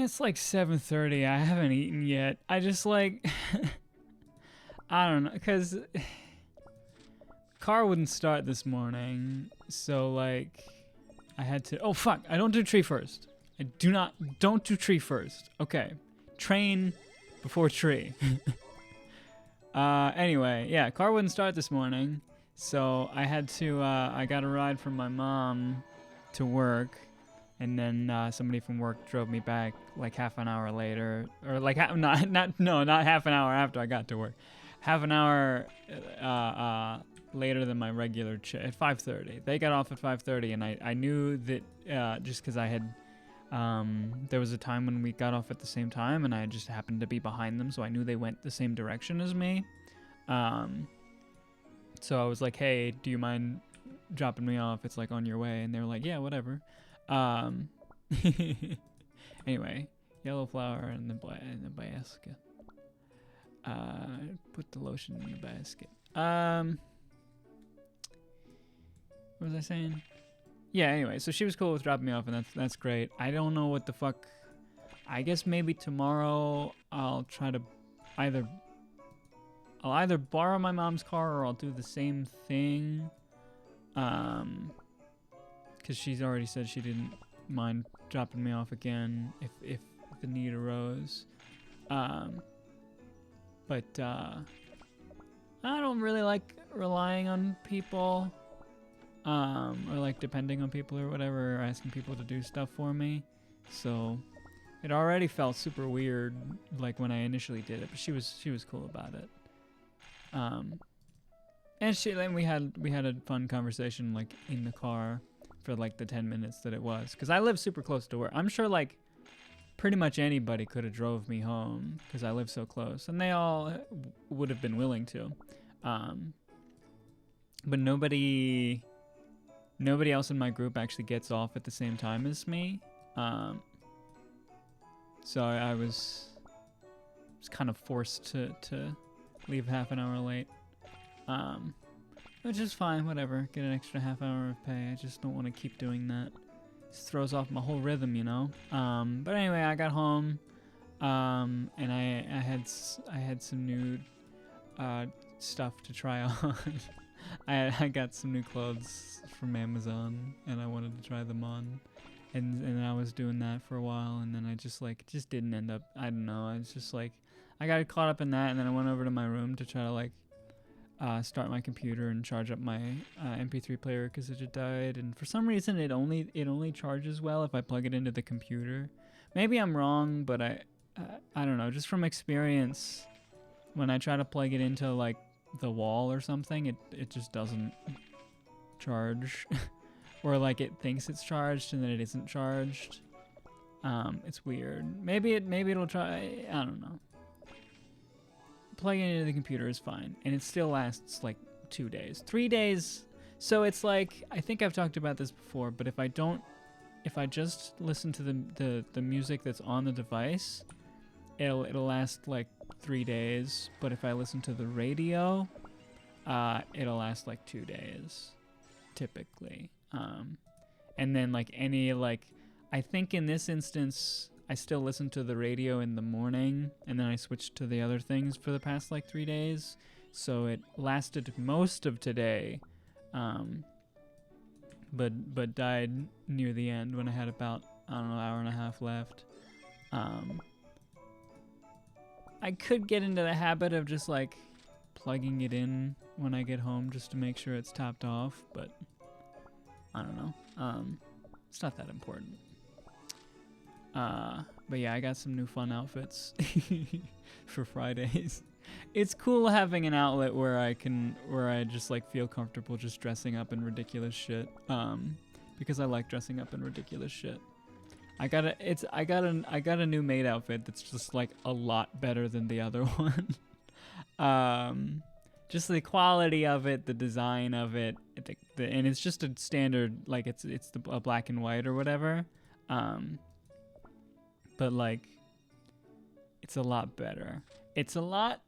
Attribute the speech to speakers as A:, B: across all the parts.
A: It's like 7:30. I haven't eaten yet. I just like I don't know, cuz car wouldn't start this morning. So like I had to oh fuck, I don't do tree first. Don't do tree first. Okay. Train before tree. Anyway, yeah, car wouldn't start this morning. So I had to I got a ride from my mom to work. And then somebody from work drove me back like half an hour later, or like not half an hour after I got to work, half an hour later than my regular at 5:30. They got off at 5:30, and I knew that just because I had there was a time when we got off at the same time, and I just happened to be behind them, so I knew they went the same direction as me. So I was like, hey, do you mind dropping me off? It's like on your way, and they were like, yeah, whatever. Anyway, yellow flower in the basket. Put the lotion in the basket. What was I saying? Yeah, anyway, so she was cool with dropping me off, and that's great. I don't know what the fuck. I guess maybe tomorrow I'll try to either borrow my mom's car or I'll do the same thing. Because she's already said she didn't mind dropping me off again if the need arose. But I don't really like relying on people, or like depending on people or whatever, or asking people to do stuff for me. So it already felt super weird, like when I initially did it. But she was cool about it. And we had a fun conversation like in the car for like the 10 minutes that it was, because I live super close to work. I'm sure like pretty much anybody could have drove me home because I live so close, and they all would have been willing to, but nobody else in my group actually gets off at the same time as me, so I was kind of forced to leave half an hour late. Which is fine, whatever. Get an extra half hour of pay. I just don't want to keep doing that. It throws off my whole rhythm, you know. But anyway, I got home, and I had some new stuff to try on. I got some new clothes from Amazon, and I wanted to try them on, and I was doing that for a while, and then I just didn't end up. I don't know. I was just like, I got caught up in that, and then I went over to my room to try to like. Start my computer and charge up my MP3 player because it had died, and for some reason it only charges well if I plug it into the computer. Maybe I'm wrong, but I don't know. Just from experience, when I try to plug it into like the wall or something, it just doesn't charge, or like it thinks it's charged and then it isn't charged. It's weird. Maybe it'll try. I don't know. Plugging it into the computer is fine, and it still lasts like 2 days, 3 days. So it's like, I think I've talked about this before, but if I just listen to the music that's on the device, it'll last like 3 days. But if I listen to the radio, it'll last like 2 days, typically. And then like I think in this instance, I still listen to the radio in the morning, and then I switched to the other things for the past like 3 days. So it lasted most of today, but died near the end when I had about, I don't know, an hour and a half left. I could get into the habit of just like plugging it in when I get home just to make sure it's topped off, but I don't know. It's not that important. But yeah, I got some new fun outfits for Fridays. It's cool having an outlet where I just like feel comfortable just dressing up in ridiculous shit. Because I like dressing up in ridiculous shit. I got a new maid outfit that's just like a lot better than the other one. Just the quality of it, the design of it, and it's just a standard, like it's a black and white or whatever. But like, it's a lot better. It's a lot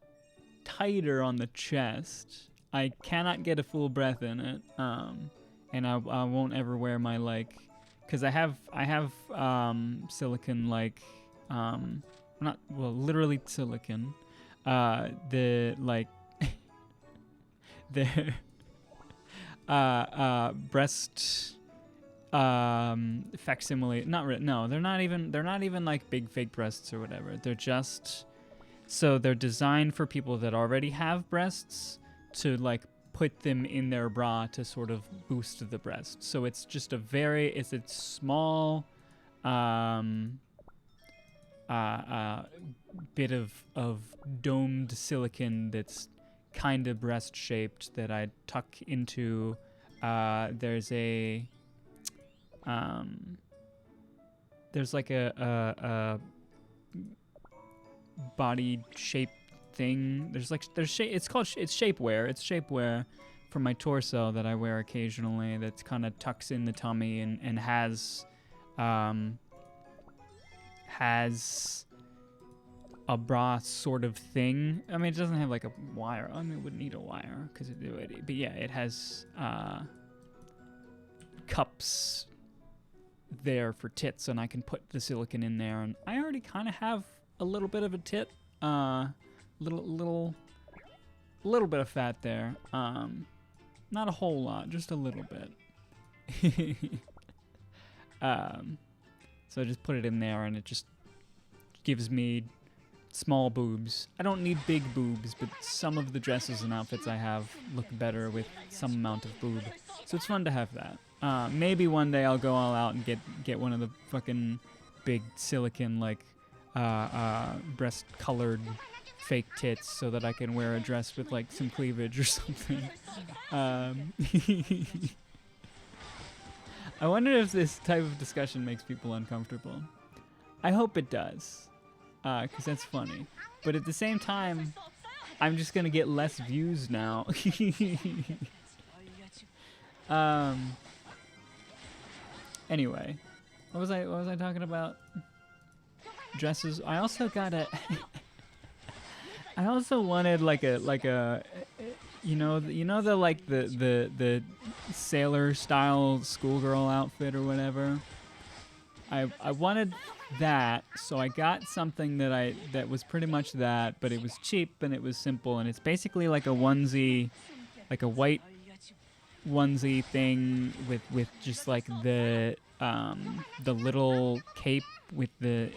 A: tighter on the chest. I cannot get a full breath in it. And I won't ever wear my like, cause I have silicone like not, well, literally silicon. The, like, their, breast, facsimile, no, they're not even like big fake breasts or whatever. They're just, so they're designed for people that already have breasts to, like, put them in their bra to sort of boost the breast. So it's just it's a small bit of domed silicon that's kind of breast shaped that I tuck into. There's like a body shape thing. It's shapewear. It's shapewear for my torso that I wear occasionally. That's kind of tucks in the tummy and has a bra sort of thing. I mean, it doesn't have like a wire. I mean, it wouldn't need a wire because it would. But yeah, it has cups there for tits, and I can put the silicone in there. And I already kind of have a little bit of a tit, little bit of fat there. Not a whole lot, just a little bit. So I just put it in there, and it just gives me small boobs. I don't need big boobs, but some of the dresses and outfits I have look better with some amount of boob. So it's fun to have that. Maybe one day I'll go all out and get one of the fucking big silicone, like, breast-colored fake tits so that I can wear a dress with, like, some cleavage or something. I wonder if this type of discussion makes people uncomfortable. I hope it does. Because that's funny. But at the same time, I'm just going to get less views now. Anyway, what was I talking about? Dresses. I also got I also wanted like a you know the sailor style schoolgirl outfit or whatever. I wanted that, so I got something that was pretty much that, but it was cheap and it was simple, and it's basically like a onesie, like a white onesie thing with just like the little cape with the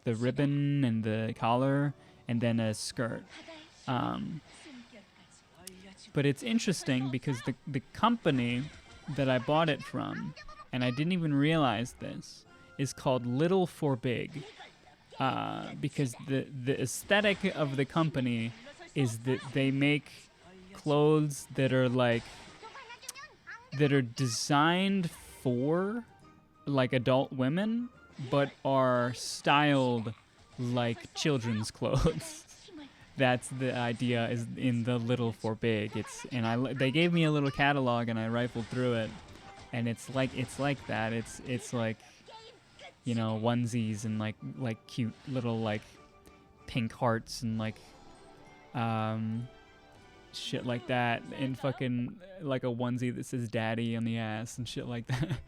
A: ribbon and the collar, and then a skirt. But it's interesting because the company that I bought it from, and I didn't even realize this, is called Little for Big, because the aesthetic of the company is that they make clothes that are designed for like adult women, but are styled like children's clothes. That's the idea, is in the Little for Big. They gave me a little catalog and I rifled through it, and it's like that. It's like, you know, onesies and like cute little like pink hearts and like shit like that, and fucking like a onesie that says daddy on the ass and shit like that.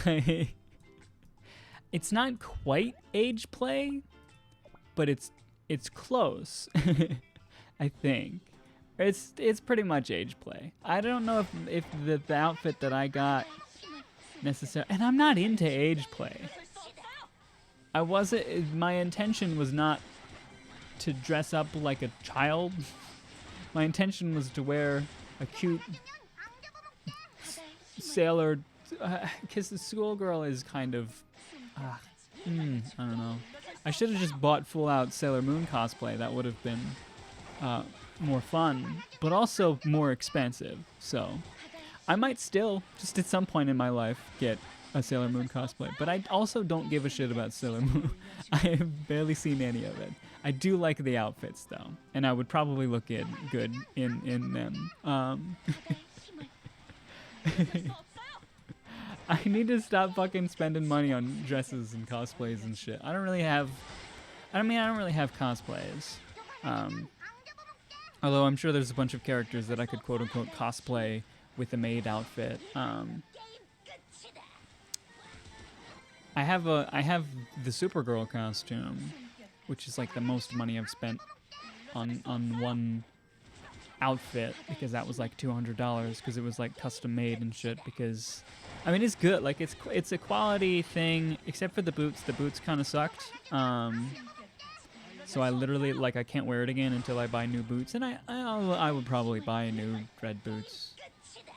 A: Like, it's not quite age play, but it's close. I think it's pretty much age play. I don't know if the outfit that I got necessarily, and I'm not into age play. My intention was not to dress up like a child. My intention was to wear a cute sailor, because the schoolgirl is kind of, I don't know. I should have just bought full-out Sailor Moon cosplay. That would have been more fun, but also more expensive. So I might still, just at some point in my life, get a Sailor Moon cosplay. But I also don't give a shit about Sailor Moon. I have barely seen any of it. I do like the outfits, though, and I would probably look good in them. I need to stop fucking spending money on dresses and cosplays and shit. I don't really have cosplays. Although I'm sure there's a bunch of characters that I could quote-unquote cosplay with a maid outfit. I have the Supergirl costume, which is like the most money I've spent on one outfit, because that was like $200 because it was like custom made and shit. Because I mean, it's good, like it's a quality thing, except for the boots. The boots kind of sucked. So I literally, like, I can't wear it again until I buy new boots, and I would probably buy new red boots,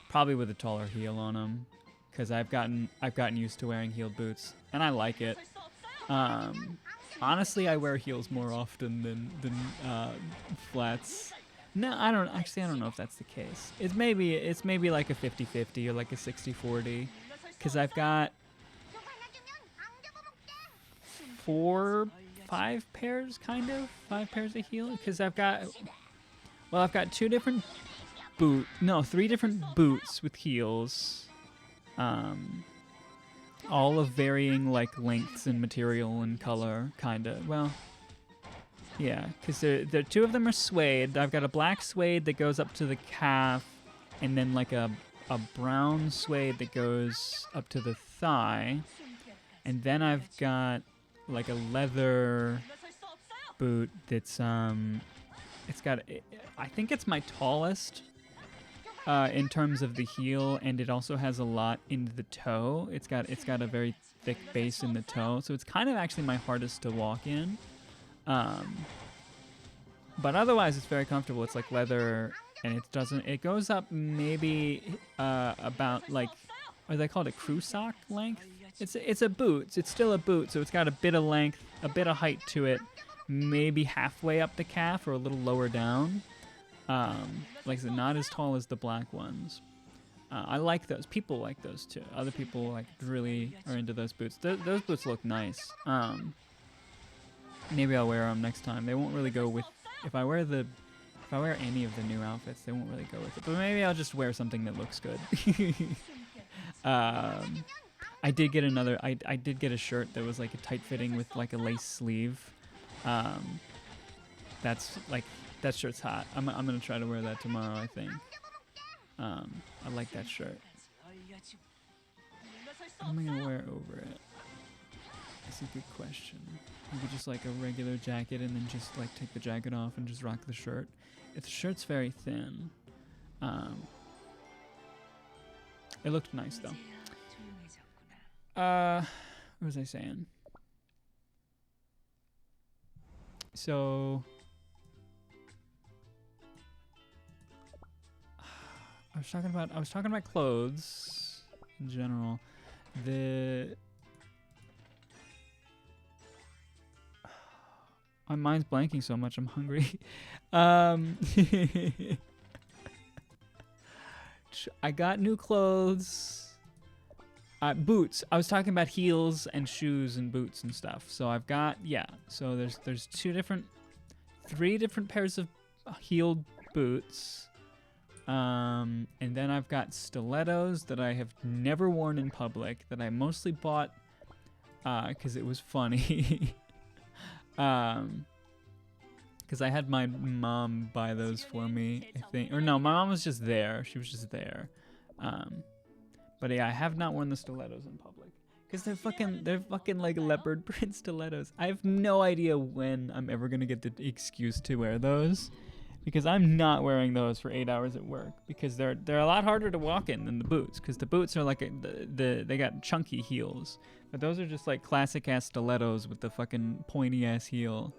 A: probably with a taller heel on them, because I've gotten used to wearing heeled boots and I like it. Honestly, I wear heels more often than flats. No, I don't know if that's the case. It's maybe like a 50-50 or like a 60-40, because I've got 5 pairs of heel, because I've got 3 different boots with heels, all of varying like lengths and material and color, kinda. Well, yeah, because the 2 of them are suede. I've got a black suede that goes up to the calf, and then like a brown suede that goes up to the thigh, and then I've got like a leather boot that's it's got, I think it's my tallest in terms of the heel, and it also has a lot in the toe. It's got a very thick base in the toe, so it's kind of actually my hardest to walk in. But otherwise it's very comfortable. It's like leather, and it goes up maybe about like, what do they call it, a crew sock length? It's a boot. It's still a boot, so it's got a bit of length, a bit of height to it, maybe halfway up the calf or a little lower down. Like I said, not as tall as the black ones. I like those. People like those too. Other people like really are into those boots. Those boots look nice. Maybe I'll wear them next time. They won't really go with, if I wear any of the new outfits, they won't really go with it. But maybe I'll just wear something that looks good. I did get I did get a shirt that was like a tight fitting with like a lace sleeve. That shirt's hot. I'm gonna try to wear that tomorrow, I think. I like that shirt. What am I gonna wear over it? That's a good question. Maybe just like a regular jacket, and then just like take the jacket off and just rock the shirt. If the shirt's very thin, it looked nice though. What was I saying? So I was talking about clothes in general. My mind's blanking so much, I'm hungry. I got new clothes. Boots. I was talking about heels and shoes and boots and stuff. So I've got, so there's 3 different pairs of heeled boots. And then I've got stilettos that I have never worn in public, that I mostly bought because it was funny. Because I had my mom buy those for me, I think. Or no, my mom was just there. She was just there. But yeah, I have not worn the stilettos in public. Because they're fucking like leopard print stilettos. I have no idea when I'm ever going to get the excuse to wear those. Because I'm not wearing those for 8 hours at work. Because they're a lot harder to walk in than the boots. Because the boots are like, they got chunky heels. But those are just like classic ass stilettos with the fucking pointy ass heel.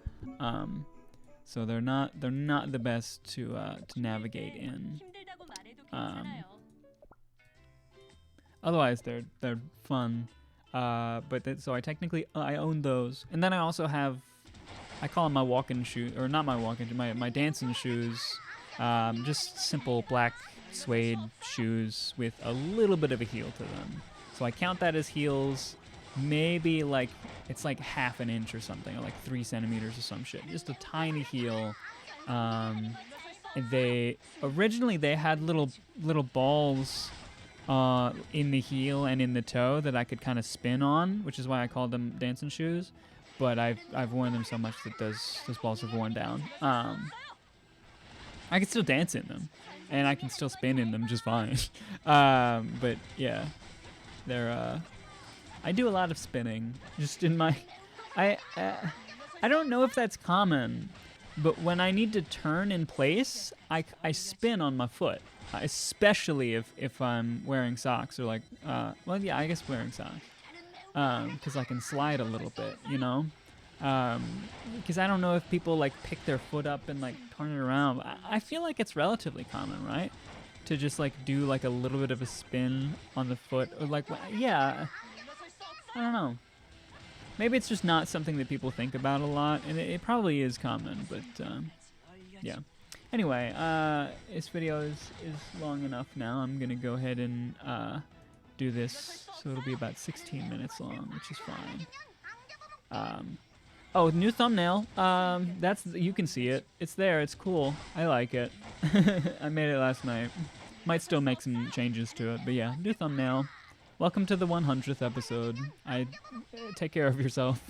A: So they're not the best to navigate in. Otherwise they're fun. So I own those, and then I also have, I call them my walking shoes, or not my walking, my dancing shoes. Just simple black suede shoes with a little bit of a heel to them. So I count that as heels. Maybe like it's like half an inch or something, or like 3 centimeters or some shit. Just a tiny heel. They had little balls in the heel and in the toe that I could kind of spin on, which is why I called them dancing shoes. But I've worn them so much that those balls have worn down. I can still dance in them, and I can still spin in them just fine. But yeah, they're I do a lot of spinning, just in my, I don't know if that's common, but when I need to turn in place, I spin on my foot, especially if I'm wearing socks or like, well, yeah, I guess wearing socks, because I can slide a little bit, you know, because I don't know if people like pick their foot up and like turn it around. I feel like it's relatively common, right? To just like do like a little bit of a spin on the foot, or like, yeah, I don't know. Maybe it's just not something that people think about a lot, and it probably is common, but yeah. Anyway, this video is long enough now. I'm gonna go ahead and do this, so it'll be about 16 minutes long, which is fine. Oh, new thumbnail. That's, you can see it. It's there. It's cool. I like it. I made it last night. Might still make some changes to it, but yeah, new thumbnail. Welcome to the 100th episode. Take care of yourself.